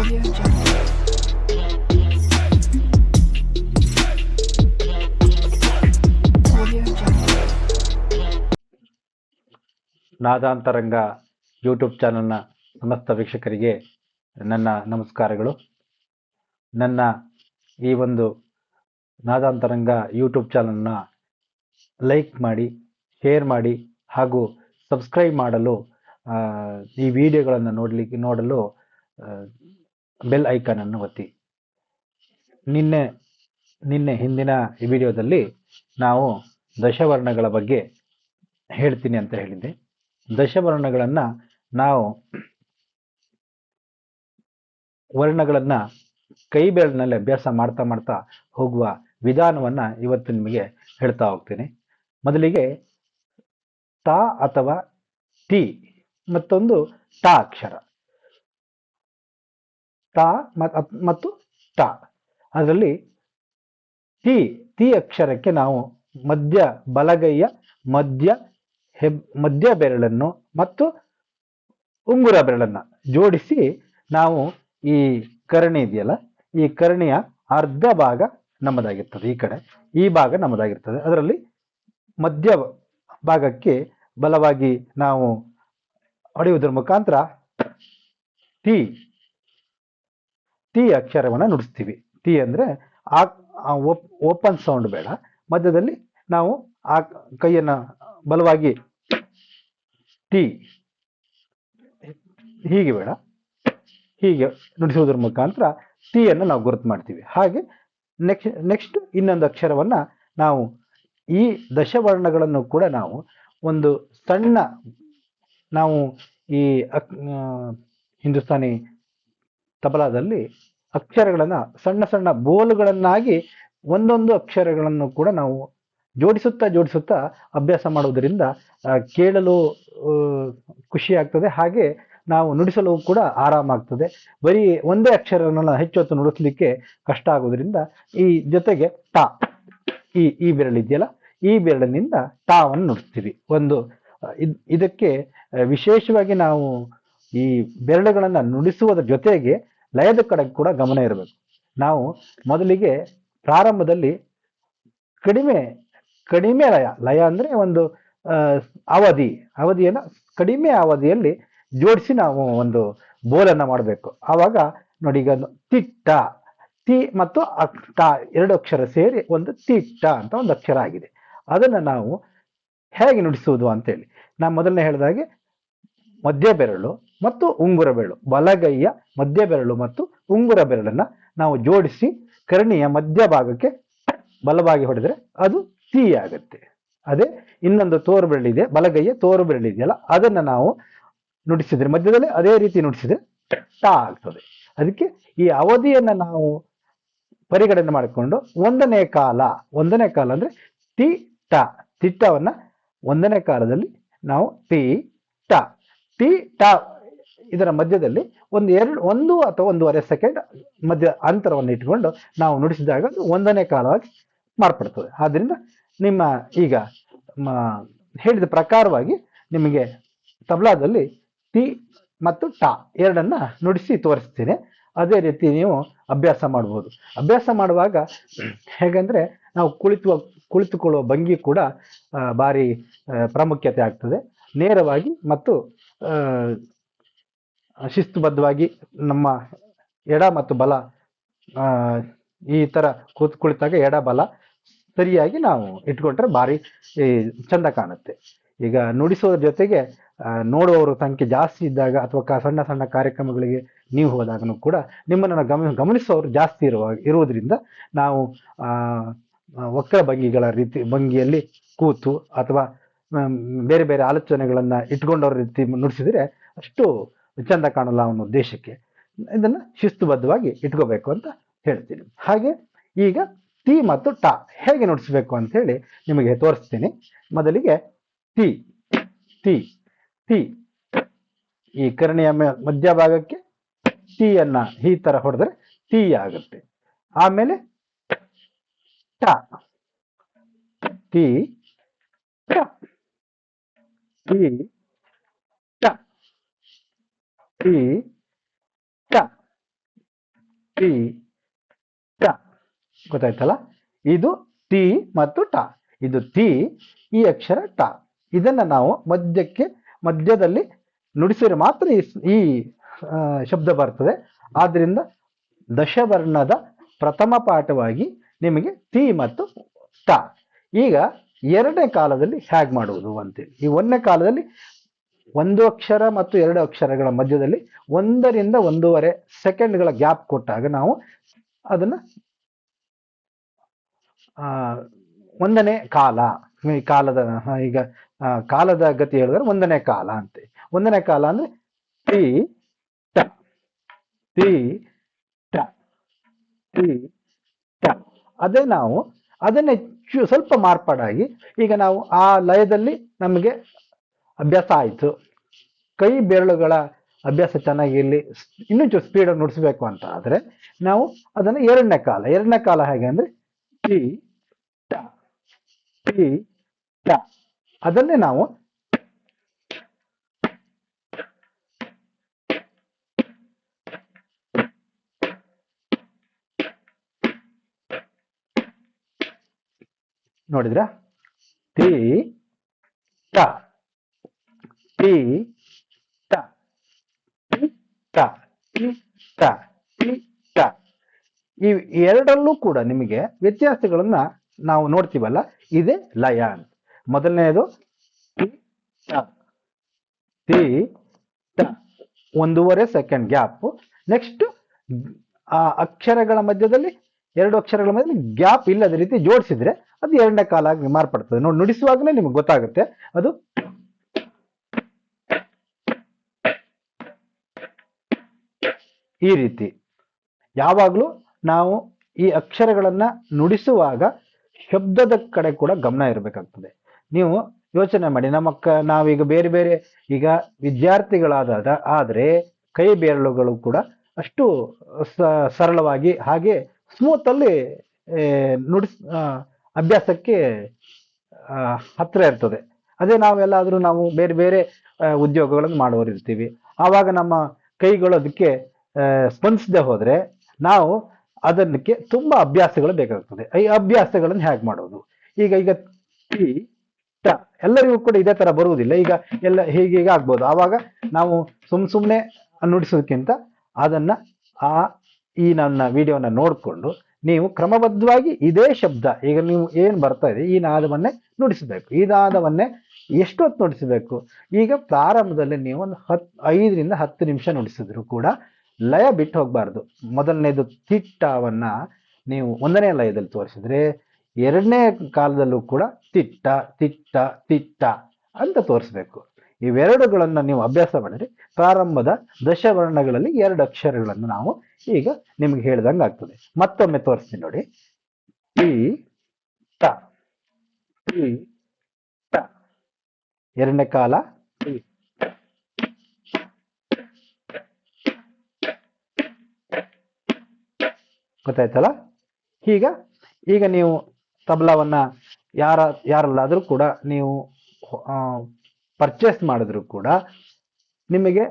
Audio Jungle. Audio Jungle. ನಾದಾಂತರಂಗ YouTube ಚಾನಲ್ನ ಸಮಸ್ತ ವೀಕ್ಷಕರಿಗೆ ನನ್ನ ನಮಸ್ಕಾರಗಳು. ನನ್ನ ಈ ಒಂದು ನಾದಾಂತರಂಗ ಯೂಟ್ಯೂಬ್ ಚಾನಲ್ನ ಲೈಕ್ ಮಾಡಿ, ಶೇರ್ ಮಾಡಿ ಹಾಗೂ ಸಬ್ಸ್ಕ್ರೈಬ್ ಮಾಡಲು ಈ ವಿಡಿಯೋಗಳನ್ನು ನೋಡಲು ಬೆಲ್ ಐಕಾನನ್ನು ಒತ್ತಿ. ನಿನ್ನೆ ಹಿಂದಿನ ಈ ವಿಡಿಯೋದಲ್ಲಿ ನಾವು ದಶವರ್ಣಗಳ ಬಗ್ಗೆ ಹೇಳ್ತೀನಿ ಅಂತ ಹೇಳಿದ್ದೆ. ದಶವರ್ಣಗಳನ್ನು ನಾವು ವರ್ಣಗಳನ್ನು ಕೈ ಬೆರಳಿನಲ್ಲಿ ಅಭ್ಯಾಸ ಮಾಡ್ತಾ ಮಾಡ್ತಾ ಹೋಗುವ ವಿಧಾನವನ್ನ ಇವತ್ತು ನಿಮಗೆ ಹೇಳ್ತಾ ಹೋಗ್ತೀನಿ. ಮೊದಲಿಗೆ ತಾ ಅಥವಾ ಟಿ, ಮತ್ತೊಂದು ಟ ಅಕ್ಷರ. ತ ಮತ್ತು ಟ. ಅದರಲ್ಲಿ ಟಿ ಅಕ್ಷರಕ್ಕೆ ನಾವು ಬಲಗೈಯ ಮಧ್ಯ ಬೆರಳನ್ನು ಮತ್ತು ಉಂಗುರ ಬೆರಳನ್ನ ಜೋಡಿಸಿ ನಾವು ಈ ಕರಣಿ ಇದೆಯಲ್ಲ, ಈ ಕರಣಿಯ ಅರ್ಧ ಭಾಗ ನಮ್ಮದಾಗಿರ್ತದೆ. ಈ ಭಾಗ ನಮ್ಮದಾಗಿರ್ತದೆ. ಅದರಲ್ಲಿ ಮಧ್ಯ ಭಾಗಕ್ಕೆ ಬಲವಾಗಿ ನಾವು ಹೊಡೆಯುವುದರ ಮುಖಾಂತರ ಟಿ ಅಕ್ಷರವನ್ನು ನುಡಿಸ್ತೀವಿ. ಟಿ ಅಂದ್ರೆ ಓಪನ್ ಸೌಂಡ್ ಬೇಡ, ಮಧ್ಯದಲ್ಲಿ ನಾವು ಆ ಕೈಯನ್ನ ಬಲವಾಗಿ ಟಿ ಹೀಗೆ ಬೇಡ, ಹೀಗೆ ನುಡಿಸುವುದರ ಮುಖಾಂತರ ಟಿ ಅನ್ನು ನಾವು ಗುರುತು ಮಾಡ್ತೀವಿ. ಹಾಗೆ ನೆಕ್ಸ್ಟ್ ಇನ್ನೊಂದು ಅಕ್ಷರವನ್ನ ನಾವು ಈ ದಶವರ್ಣಗಳನ್ನು ಕೂಡ ನಾವು ಒಂದು ಸಣ್ಣ, ನಾವು ಈ ಹಿಂದೂಸ್ತಾನಿ ತಬಲಾದಲ್ಲಿ ಅಕ್ಷರಗಳನ್ನ ಸಣ್ಣ ಸಣ್ಣ ಬೋಲುಗಳನ್ನಾಗಿ ಒಂದೊಂದು ಅಕ್ಷರಗಳನ್ನು ಕೂಡ ನಾವು ಜೋಡಿಸುತ್ತಾ ಅಭ್ಯಾಸ ಮಾಡುವುದರಿಂದ ಕೇಳಲು ಖುಷಿ ಆಗ್ತದೆ, ಹಾಗೆ ನಾವು ನುಡಿಸಲು ಕೂಡ ಆರಾಮ ಆಗ್ತದೆ. ಬರೀ ಒಂದೇ ಅಕ್ಷರವನ್ನು ಹೆಚ್ಚು ಹೊತ್ತು ನುಡಿಸ್ಲಿಕ್ಕೆ ಕಷ್ಟ ಆಗುವುದರಿಂದ ಈ ಜೊತೆಗೆ ಟ, ಈ ಬೆರಳಿದೆಯಲ್ಲ, ಈ ಬೆರಳಿನಿಂದ ಟಾವನ್ನು ನುಡಿಸ್ತೀವಿ. ಇದಕ್ಕೆ ವಿಶೇಷವಾಗಿ ನಾವು ಈ ಬೆರಳುಗಳನ್ನ ನುಡಿಸುವುದರ ಜೊತೆಗೆ ಲಯದ ಕಡೆ ಕೂಡ ಗಮನ ಇರಬೇಕು. ನಾವು ಮೊದಲಿಗೆ ಪ್ರಾರಂಭದಲ್ಲಿ ಕಡಿಮೆ ಲಯ ಅಂದ್ರೆ ಒಂದು ಅವಧಿಯನ್ನು ಕಡಿಮೆ ಅವಧಿಯಲ್ಲಿ ಜೋಡಿಸಿ ನಾವು ಒಂದು ಬೋಲನ್ನ ಮಾಡಬೇಕು. ಆವಾಗ ನೋಡಿ, ಈಗ ತಿಟ್ಟ, ತಿ ಮತ್ತು ಟ ಎರಡು ಅಕ್ಷರ ಸೇರಿ ಒಂದು ತಿಟ್ಟ ಅಂತ ಒಂದು ಅಕ್ಷರ ಆಗಿದೆ. ಅದನ್ನ ನಾವು ಹೇಗೆ ನುಡಿಸುವುದು ಅಂತೇಳಿ ನಾನು ಮೊದಲನೇ ಹೇಳಿದಾಗೆ ಮಧ್ಯ ಬೆರಳು ಮತ್ತು ಉಂಗುರ ಬೆರಳು, ಬಲಗೈಯ ಮಧ್ಯ ಬೆರಳು ಮತ್ತು ಉಂಗುರ ಬೆರಳನ್ನ ನಾವು ಜೋಡಿಸಿ ಕರ್ಣಿಯ ಮಧ್ಯ ಭಾಗಕ್ಕೆ ಬಲವಾಗಿ ಹೊಡೆದ್ರೆ ಅದು ತಿ ಆಗುತ್ತೆ. ಅದೇ ಇನ್ನೊಂದು ತೋರು ಬೆರಳಿದೆ, ಬಲಗೈಯ ತೋರು ಬೆರಳಿದೆಯಲ್ಲ, ಅದನ್ನ ನಾವು ನುಡಿಸಿದ್ರೆ ಮಧ್ಯದಲ್ಲಿ ಅದೇ ರೀತಿ ನುಡಿಸಿದ್ರೆ ಟ ಆಗ್ತದೆ. ಅದಕ್ಕೆ ಈ ಅವಧಿಯನ್ನ ನಾವು ಪರಿಗಣನೆ ಮಾಡಿಕೊಂಡು ಒಂದನೇ ಕಾಲ ಅಂದ್ರೆ ಟಿ ಟ, ತಿಟ್ಟವನ್ನ ಒಂದನೇ ಕಾಲದಲ್ಲಿ ನಾವು ಟಿ ಟ ಇದರ ಮಧ್ಯದಲ್ಲಿ ಒಂದು ಅಥವಾ 1.5 ಸೆಕೆಂಡ್ ಮಧ್ಯ ಅಂತರವನ್ನು ಇಟ್ಟುಕೊಂಡು ನಾವು ನುಡಿಸಿದಾಗ ಒಂದನೇ ಕಾಲವಾಗಿ ಮಾರ್ಪಡ್ತದೆ. ಆದ್ರಿಂದ ನಿಮ್ಮ ಈಗ ಹೇಳಿದ ಪ್ರಕಾರವಾಗಿ ನಿಮಗೆ ತಬಲಾದಲ್ಲಿ ಟಿ ಮತ್ತು ಟ ಎರಡನ್ನ ನುಡಿಸಿ ತೋರಿಸ್ತೀನಿ. ಅದೇ ರೀತಿ ನೀವು ಅಭ್ಯಾಸ ಮಾಡಬಹುದು. ಅಭ್ಯಾಸ ಮಾಡುವಾಗ ಹೇಗಂದ್ರೆ ನಾವು ಕುಳಿತುಕೊಳ್ಳುವ ಭಂಗಿ ಕೂಡ ಭಾರಿ ಪ್ರಾಮುಖ್ಯತೆ ಆಗ್ತದೆ. ನೇರವಾಗಿ ಮತ್ತು ಶಿಸ್ತುಬದ್ಧವಾಗಿ ನಮ್ಮ ಎಡ ಮತ್ತು ಬಲ ಈ ತರ ಕುಳಿತಾಗ ಎಡ ಬಲ ಸರಿಯಾಗಿ ನಾವು ಇಟ್ಕೊಂಡ್ರೆ ಭಾರಿ ಚಂದ ಕಾಣುತ್ತೆ. ಈಗ ನುಡಿಸೋದ್ರ ಜೊತೆಗೆ ನೋಡುವವರು ಸಂಖ್ಯೆ ಜಾಸ್ತಿ ಇದ್ದಾಗ ಅಥವಾ ಸಣ್ಣ ಸಣ್ಣ ಕಾರ್ಯಕ್ರಮಗಳಿಗೆ ನೀವು ಹೋದಾಗನು ಕೂಡ ನಿಮ್ಮನ್ನು ಗಮನಿಸುವವರು ಜಾಸ್ತಿ ಇರುವುದರಿಂದ ನಾವು ವಕ್ರ ಭಂಗಿಯಲ್ಲಿ ಕೂತು ಅಥವಾ ಬೇರೆ ಬೇರೆ ಆಲೋಚನೆಗಳನ್ನ ಇಟ್ಕೊಂಡವ್ರ ರೀತಿ ನುಡಿಸಿದ್ರೆ ಅಷ್ಟು ಚಂದ ಕಾಣಲ್ಲ ಅನ್ನೋ ಉದ್ದೇಶಕ್ಕೆ ಇದನ್ನ ಶಿಸ್ತುಬದ್ಧವಾಗಿ ಇಟ್ಕೋಬೇಕು ಅಂತ ಹೇಳ್ತೀನಿ. ಹಾಗೆ ಈಗ ಟಿ ಮತ್ತು ಟ ಹೇಗೆ ನುಡಿಸ್ಬೇಕು ಅಂತ ಹೇಳಿ ನಿಮಗೆ ತೋರಿಸ್ತೀನಿ. ಮೊದಲಿಗೆ ಟಿ ಟಿ ಟಿ ಈ ಕರ್ಣಿಯ ಮಧ್ಯಭಾಗಕ್ಕೆ ಟಿ ಅನ್ನ ಈ ತರ ಹೊಡೆದ್ರೆ ಟಿ ಆಗುತ್ತೆ. ಆಮೇಲೆ ಟ ಟಿ ಟ ಟಿ ಟ ಟಿ ಟ ಟಿ ಟ. ಗೊತ್ತಾಯ್ತಲ್ಲ, ಇದು ಟಿ ಮತ್ತು ಟ. ಇದು ಟಿ, ಈ ಅಕ್ಷರ ಟ. ಇದನ್ನ ನಾವು ಮಧ್ಯದಲ್ಲಿ ನುಡಿಸಿದ್ರೆ ಮಾತ್ರ ಈ ಶಬ್ದ ಬರ್ತದೆ. ಆದ್ರಿಂದ ದಶವರ್ಣದ ಪ್ರಥಮ ಪಾಠವಾಗಿ ನಿಮಗೆ ಟಿ ಮತ್ತು ಟ. ಈಗ ಎರಡನೇ ಕಾಲದಲ್ಲಿ ಹೇಗೆ ಮಾಡುವುದು ಅಂತೇಳಿ. ಈ ಒಂದನೇ ಕಾಲದಲ್ಲಿ ಒಂದು ಅಕ್ಷರ ಮತ್ತು ಎರಡು ಅಕ್ಷರಗಳ ಮಧ್ಯದಲ್ಲಿ 1 ರಿಂದ 1.5 ಸೆಕೆಂಡ್ಗಳ ಗ್ಯಾಪ್ ಕೊಟ್ಟಾಗ ನಾವು ಅದನ್ನ ಒಂದನೇ ಕಾಲ, ಈ ಕಾಲದ ಈಗ ಕಾಲದ ಗತಿ ಹೇಳಿದ್ರೆ ಒಂದನೇ ಕಾಲ ಅಂತೆ. ಒಂದನೇ ಕಾಲ ಅಂದ್ರೆ ಟಿ ಟ, ಟಿ ಟ, ಟಿ ಟ. ಅದೇ ನಾವು ಅದನ್ನೇ ಸ್ವಲ್ಪ ಮಾರ್ಪಾಡಾಗಿ ಈಗ ನಾವು ಆ ಲಯದಲ್ಲಿ ನಮಗೆ ಅಭ್ಯಾಸ ಆಯಿತು, ಕೈ ಬೆರಳುಗಳ ಅಭ್ಯಾಸ ಚೆನ್ನಾಗಿ ಇಲ್ಲಿ ಇನ್ನೂ ಸ್ಪೀಡ್ ನುಡಿಸ್ಬೇಕು ಅಂತ ಆದ್ರೆ ನಾವು ಅದನ್ನು ಎರಡನೇ ಕಾಲ ಹೇಗೆ ಅಂದ್ರೆ ಟಿ ಟ, ಟಿ ಟ. ಅದನ್ನೇ ನಾವು ನೋಡಿದ್ರ, ಟಿ ಟ, ಟಿ ಟ, ಟಿ ಟ, ಟಿ ಟ, ಟಿ ಟ. ಈ ಎರಡರಲ್ಲೂ ಕೂಡ ನಿಮಗೆ ವ್ಯತ್ಯಾಸಗಳನ್ನ ನಾವು ನೋಡ್ತೀವಲ್ಲ, ಇದೇ ಲಯ ಅಂತ. ಮೊದಲನೆಯದು ಟಿ ಟ, ಟಿ ಟ, 1.5 ಸೆಕೆಂಡ್ ಗ್ಯಾಪ್. ನೆಕ್ಸ್ಟ್ ಆ ಅಕ್ಷರಗಳ ಮಧ್ಯದಲ್ಲಿ, ಎರಡು ಅಕ್ಷರಗಳ ಮಧ್ಯದಲ್ಲಿ ಗ್ಯಾಪ್ ಇಲ್ಲದ ರೀತಿ ಜೋಡಿಸಿದ್ರೆ ಅದು ಎರಡನೇ ಕಾಲ ಆಗಿ ಮಾರ್ಪಡ್ತದೆ. ನೋಡಿ, ನುಡಿಸುವಾಗಲೇ ನಿಮ್ಗೆ ಗೊತ್ತಾಗುತ್ತೆ ಅದು. ಈ ರೀತಿ ಯಾವಾಗಲೂ ನಾವು ಈ ಅಕ್ಷರಗಳನ್ನ ನುಡಿಸುವಾಗ ಶಬ್ದದ ಕಡೆ ಕೂಡ ಗಮನ ಇರಬೇಕಾಗ್ತದೆ. ನೀವು ಯೋಚನೆ ಮಾಡಿ, ನಾವೀಗ ಬೇರೆ ಬೇರೆ ಈಗ ವಿದ್ಯಾರ್ಥಿಗಳಾದ ಆದ್ರೆ ಕೈ ಬೆರಳುಗಳು ಕೂಡ ಅಷ್ಟು ಸರಳವಾಗಿ ಹಾಗೆ ಸ್ಮೂತ್ ಅಲ್ಲಿ ಅಭ್ಯಾಸಕ್ಕೆ ಹತ್ರ ಇರ್ತದೆ. ಅದೇ ನಾವು ಬೇರೆ ಬೇರೆ ಉದ್ಯೋಗಗಳನ್ನು ಮಾಡುವವರು ಇರ್ತೀವಿ, ಆವಾಗ ನಮ್ಮ ಕೈಗಳು ಅದಕ್ಕೆ ಸ್ಪಂದಿಸದೆ ಹೋದ್ರೆ ನಾವು ಅದಕ್ಕೆ ತುಂಬಾ ಅಭ್ಯಾಸಗಳು ಬೇಕಾಗ್ತದೆ. ಈ ಅಭ್ಯಾಸಗಳನ್ನು ಹೇಗೆ ಮಾಡೋದು? ಈಗ ಟಿ ಟ ಎಲ್ಲರಿಗೂ ಕೂಡ ಇದೇ ತರ ಬರುವುದಿಲ್ಲ. ಈಗ ಎಲ್ಲ ಹೀಗೆ ಆಗ್ಬೋದು. ಆವಾಗ ನಾವು ಸುಮ್ಮನೆ ನುಡಿಸೋದಕ್ಕಿಂತ ಅದನ್ನ ಈ ನನ್ನ ವಿಡಿಯೋನ ನೋಡಿಕೊಂಡು ನೀವು ಕ್ರಮಬದ್ಧವಾಗಿ ಇದೇ ಶಬ್ದ, ಈಗ ನೀವು ಏನ್ ಬರ್ತಾ ಇದೆ ಈ ನಾದವನ್ನೇ ನುಡಿಸಬೇಕು. ಈ ನಾದವನ್ನೇ ಎಷ್ಟೊತ್ತು ನುಡಿಸಬೇಕು? ಈಗ ಪ್ರಾರಂಭದಲ್ಲಿ ನೀವು ಒಂದು 5 ರಿಂದ 10 ನಿಮಿಷ ನುಡಿಸಿದ್ರು ಕೂಡ ಲಯ ಬಿಟ್ಟು ಹೋಗ್ಬಾರ್ದು. ಮೊದಲನೇದು ತಿಟ್ಟವನ್ನ ನೀವು ಒಂದನೇ ಲಯದಲ್ಲಿ ತೋರಿಸಿದ್ರೆ ಎರಡನೇ ಕಾಲದಲ್ಲೂ ಕೂಡ ತಿಟ್ಟ ತಿಟ್ಟ ತಿಟ್ಟ ಅಂತ ತೋರಿಸ್ಬೇಕು. ಇವೆರಡುಗಳನ್ನ ನೀವು ಅಭ್ಯಾಸ ಮಾಡಿದ್ರೆ ಪ್ರಾರಂಭದ ದಶವರ್ಣಗಳಲ್ಲಿ 2 ಅಕ್ಷರಗಳನ್ನು ನಾವು ಈಗ ನಿಮ್ಗೆ ಹೇಳ್ದಂಗೆ ಆಗ್ತದೆ. ಮತ್ತೊಮ್ಮೆ ತೋರಿಸ್ತೀನಿ ನೋಡಿ. ಟಿ ಟ, ಟಿ ಟ, ಎರಡನೇ ಕಾಲ ಟಿ. ಗೊತ್ತಾಯ್ತಲ್ಲ? ಈಗ ನೀವು ತಬಲವನ್ನ ಯಾರಲ್ಲಾದ್ರೂ ಕೂಡ ನೀವು ಪರ್ಚೇಸ್ ಮಾಡಿದ್ರು ಕೂಡ ನಿಮಗೆ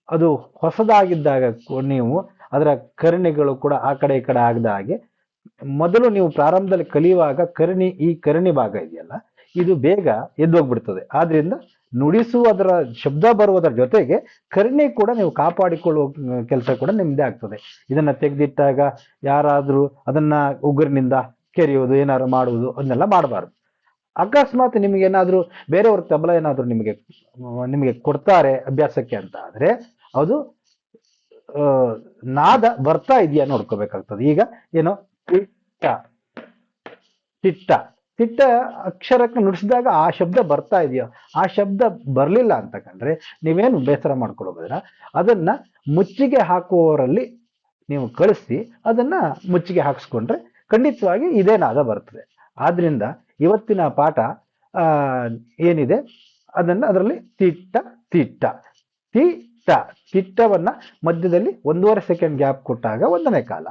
ಅದು ಹೊಸದಾಗಿದ್ದಾಗ ನೀವು ಅದರ ಕರ್ಣಿಗಳು ಕೂಡ ಆ ಕಡೆ ಈ ಕಡೆ ಆಗದ ಹಾಗೆ ಮೊದಲು ನೀವು ಪ್ರಾರಂಭದಲ್ಲಿ ಕಲಿಯುವಾಗ ಈ ಕರ್ಣಿ ಭಾಗ ಇದೆಯಲ್ಲ, ಇದು ಬೇಗ ಎದ್ದೋಗ್ಬಿಡ್ತದೆ. ಆದ್ರಿಂದ ನುಡಿಸುವುದರ ಶಬ್ದ ಬರುವುದರ ಜೊತೆಗೆ ಕರ್ಣಿ ಕೂಡ ನೀವು ಕಾಪಾಡಿಕೊಳ್ಳುವ ಕೆಲಸ ಕೂಡ ನಿಮ್ದೇ ಆಗ್ತದೆ. ಇದನ್ನ ತೆಗೆದಿಟ್ಟಾಗ ಯಾರಾದ್ರೂ ಅದನ್ನ ಉಗುರಿನಿಂದ ಕೆರೆಯುವುದು, ಏನಾದ್ರು ಮಾಡುವುದು ಅದನ್ನೆಲ್ಲ ಮಾಡಬಾರ್ದು. ಅಕಸ್ಮಾತ್ ನಿಮಗೇನಾದ್ರೂ ಬೇರೆಯವ್ರ ತಬಲ ಏನಾದ್ರು ನಿಮಗೆ ಕೊಡ್ತಾರೆ ಅಭ್ಯಾಸಕ್ಕೆ ಅಂತ ಆದ್ರೆ ಅದು ನಾದ ಬರ್ತಾ ಇದೆಯಾ ನೋಡ್ಕೋಬೇಕಾಗ್ತದೆ. ಈಗ ಏನೋ ತಿಟ್ಟ ತಿಟ್ಟ ತಿಟ್ಟ ಅಕ್ಷರಕ್ಕೆ ನುಡಿಸಿದಾಗ ಆ ಶಬ್ದ ಬರ್ತಾ ಇದೆಯೋ, ಆ ಶಬ್ದ ಬರ್ಲಿಲ್ಲ ಅಂತ ಕಂಡ್ರೆ ನೀವೇನು ಬೇಸರ ಮಾಡ್ಕೊಳ್ಳೋದ್ರ ಅದನ್ನ ಮುಚ್ಚಿಗೆ ಹಾಕುವವರಲ್ಲಿ ನೀವು ಕಳಿಸಿ ಅದನ್ನ ಮುಚ್ಚಿಗೆ ಹಾಕಿಸ್ಕೊಂಡ್ರೆ ಖಂಡಿತವಾಗಿ ಇದೇ ನಾದ ಬರ್ತದೆ. ಆದ್ರಿಂದ ಇವತ್ತಿನ ಪಾಠ ಏನಿದೆ ಅದರಲ್ಲಿ ತಿಟ್ಟ ತಿಟ್ಟ ತಿಟ್ಟ ತಿಟ್ಟವನ್ನ ಮಧ್ಯದಲ್ಲಿ 1.5 ಸೆಕೆಂಡ್ ಗ್ಯಾಪ್ ಕೊಟ್ಟಾಗ ಒಂದನೇ ಕಾಲ,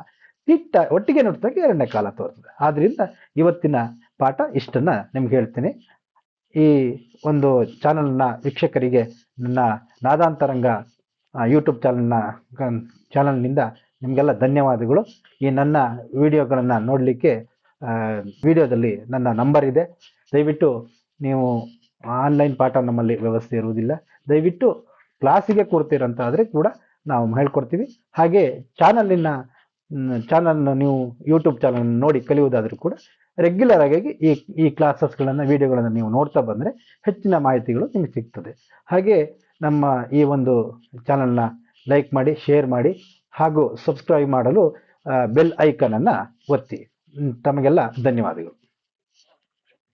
ತಿಟ್ಟ ಒಟ್ಟಿಗೆ ನುಡಿಸಿದಾಗ ಎರಡನೇ ಕಾಲ ತೋರ್ತದೆ. ಆದ್ರಿಂದ ಇವತ್ತಿನ ಪಾಠ ಇಷ್ಟನ್ನ ನಿಮ್ಗೆ ಹೇಳ್ತೀನಿ. ಈ ಒಂದು ಚಾನಲ್ನ ವೀಕ್ಷಕರಿಗೆ ನನ್ನ ನಾದಾಂತರಂಗ ಯೂಟ್ಯೂಬ್ ಚಾನಲ್ನಿಂದ ನಿಮಗೆಲ್ಲ ಧನ್ಯವಾದಗಳು. ಈ ನನ್ನ ವಿಡಿಯೋಗಳನ್ನು ನೋಡಲಿಕ್ಕೆ ವಿಡಿಯೋದಲ್ಲಿ ನನ್ನ ನಂಬರ್ ಇದೆ. ದಯವಿಟ್ಟು ನೀವು ಆನ್ಲೈನ್ ಪಾಠ ನಮ್ಮಲ್ಲಿ ವ್ಯವಸ್ಥೆ ಇರುವುದಿಲ್ಲ. ದಯವಿಟ್ಟು ಕ್ಲಾಸಿಗೆ ಕೂರ್ತೀರಂತಾದರೆ ಕೂಡ ನಾವು ಹೇಳ್ಕೊಡ್ತೀವಿ. ಹಾಗೆ ಚಾನಲ್ನ ನೀವು ಯೂಟ್ಯೂಬ್ ಚಾನಲ್ ನೋಡಿ ಕಲಿಯುವುದಾದರೂ ಕೂಡ ರೆಗ್ಯುಲರ್ ಆಗಿ ಈ ಕ್ಲಾಸಸ್ಗಳನ್ನು ವಿಡಿಯೋಗಳನ್ನು ನೀವು ನೋಡ್ತಾ ಬಂದರೆ ಹೆಚ್ಚಿನ ಮಾಹಿತಿಗಳು ನಿಮಗೆ ಸಿಗ್ತದೆ. ಹಾಗೆ ನಮ್ಮ ಈ ಒಂದು ಚಾನಲ್ನ ಲೈಕ್ ಮಾಡಿ, ಶೇರ್ ಮಾಡಿ ಹಾಗೂ ಸಬ್ಸ್ಕ್ರೈಬ್ ಮಾಡಲು ಬೆಲ್ ಐಕನನ್ನು ಒತ್ತಿ. ತಮಗೆಲ್ಲ ಧನ್ಯವಾದಗಳು.